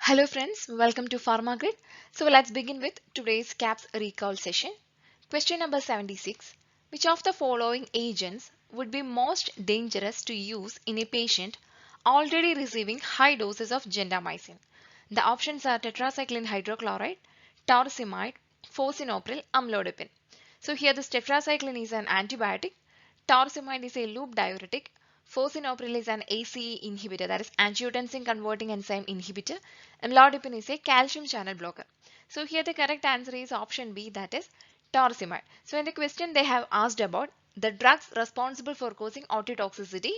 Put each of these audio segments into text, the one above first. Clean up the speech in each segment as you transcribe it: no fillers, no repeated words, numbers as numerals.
Hello friends, welcome to PharmaGrid. So let's begin with today's KAPS recall session. Question number 76. Which of the following agents would be most dangerous to use in a patient already receiving high doses of gentamicin? The options are tetracycline hydrochloride, torsemide, fosinopril, amlodipine. So here this tetracycline is an antibiotic, torsemide is a loop diuretic, fosinopril is an ACE inhibitor, that is angiotensin converting enzyme inhibitor. Amlodipine is a calcium channel blocker. So here the correct answer is option B, that is torsemide. So in the question they have asked about the drugs responsible for causing ototoxicity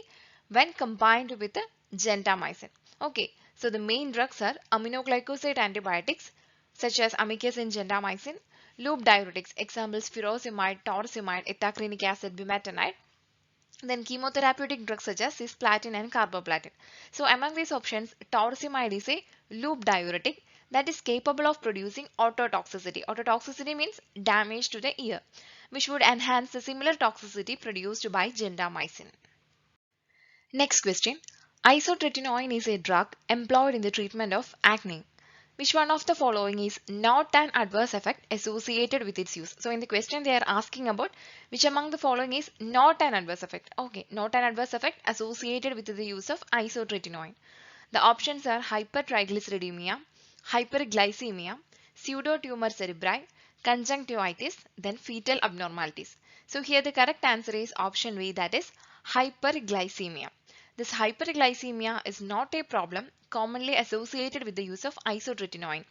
when combined with the gentamicin. Okay, so the main drugs are aminoglycoside antibiotics such as amikacin, gentamicin, loop diuretics, examples furosemide, torsemide, ethacrenic acid, bumetanide. Then chemotherapeutic drugs such as cisplatin and carboplatin. So among these options, torsemide is a loop diuretic that is capable of producing ototoxicity. Ototoxicity means damage to the ear, which would enhance the similar toxicity produced by gentamicin. Next question. Isotretinoin is a drug employed in the treatment of acne. Which one of the following is not an adverse effect associated with its use? So in the question they are asking about which among the following is not an adverse effect. Okay, not an adverse effect associated with the use of isotretinoin. The options are hypertriglyceridemia, hyperglycemia, pseudotumor cerebri, conjunctivitis, then fetal abnormalities. So here the correct answer is option B, that is hyperglycemia. This hyperglycemia is not a problem commonly associated with the use of isotretinoin.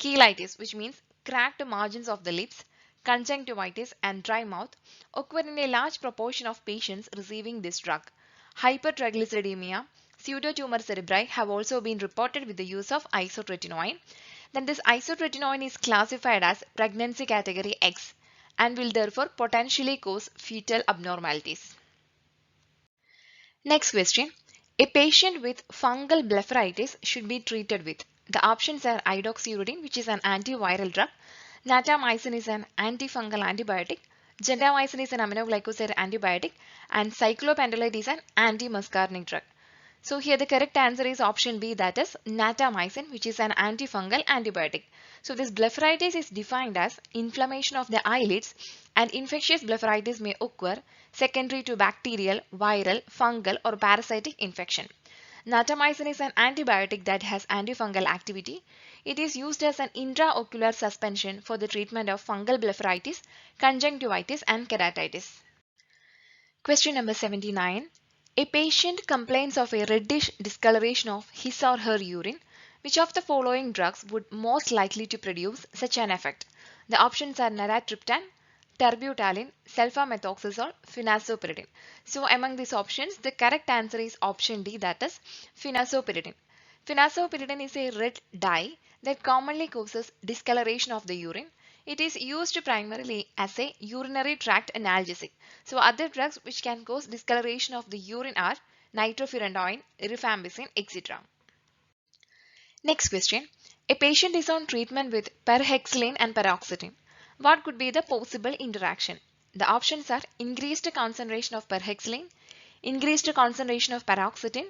Cheilitis, which means cracked margins of the lips, conjunctivitis and dry mouth occur in a large proportion of patients receiving this drug. Hypertriglyceridemia, pseudotumor cerebri have also been reported with the use of isotretinoin. Then this isotretinoin is classified as pregnancy category X and will therefore potentially cause fetal abnormalities. Next question. A patient with fungal blepharitis should be treated with. The options are idoxuridine, which is an antiviral drug. Natamycin is an antifungal antibiotic. Gentamicin is an aminoglycoside antibiotic. And cyclopentolate is an anti-muscarinic drug. So here the correct answer is option B, that is natamycin, which is an antifungal antibiotic. So this blepharitis is defined as inflammation of the eyelids, and infectious blepharitis may occur secondary to bacterial, viral, fungal or parasitic infection. Natamycin is an antibiotic that has antifungal activity. It is used as an intraocular suspension for the treatment of fungal blepharitis, conjunctivitis and keratitis. Question number 79. A patient complains of a reddish discoloration of his or her urine. Which of the following drugs would most likely to produce such an effect? The options are naratriptan, terbutaline, sulfamethoxazole, phenoxypyridine. So among these options, the correct answer is option D, that is phenoxypyridine. Phenoxypyridine is a red dye that commonly causes discoloration of the urine. It is used primarily as a urinary tract analgesic. So other drugs which can cause discoloration of the urine are nitrofurantoin, rifampicin, etc. Next question. A patient is on treatment with perhexiline and paroxetine. What could be the possible interaction? The options are increased concentration of perhexiline, increased concentration of paroxetine,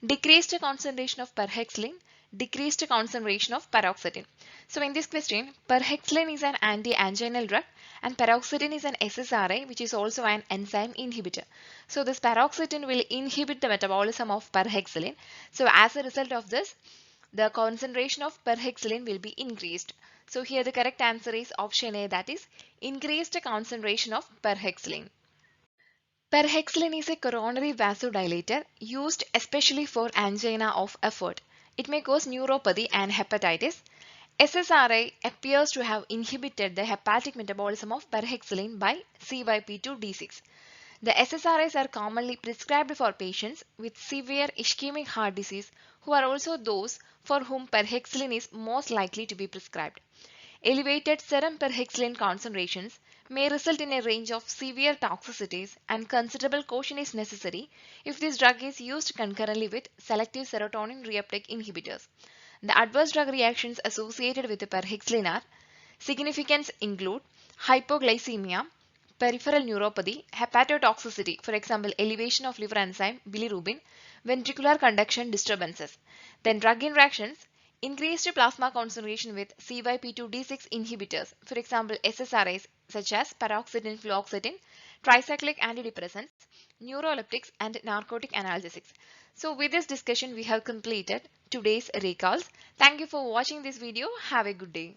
decreased concentration of perhexiline, decreased concentration of paroxetine. So in this question, perhexiline is an anti-anginal drug and paroxetine is an SSRI, which is also an enzyme inhibitor. So this paroxetine will inhibit the metabolism of perhexiline. So as a result of this, the concentration of perhexiline will be increased. So here the correct answer is option A, that is increased concentration of perhexiline. Perhexiline is a coronary vasodilator used especially for angina of effort. It may cause neuropathy and hepatitis. SSRI appears to have inhibited the hepatic metabolism of perhexiline by CYP2D6. The SSRIs are commonly prescribed for patients with severe ischemic heart disease who are also those for whom perhexiline is most likely to be prescribed. Elevated serum perhexiline concentrations may result in a range of severe toxicities, and considerable caution is necessary if this drug is used concurrently with selective serotonin reuptake inhibitors. The adverse drug reactions associated with the perhexiline are significant include hypoglycemia, peripheral neuropathy, hepatotoxicity, for example, elevation of liver enzyme bilirubin, ventricular conduction disturbances. Then drug interactions Increased plasma concentration with CYP2D6 inhibitors, for example SSRIs such as paroxetine, fluoxetine, tricyclic antidepressants, neuroleptics and narcotic analgesics. So with this discussion we have completed today's recalls. Thank you for watching this video. Have a good day.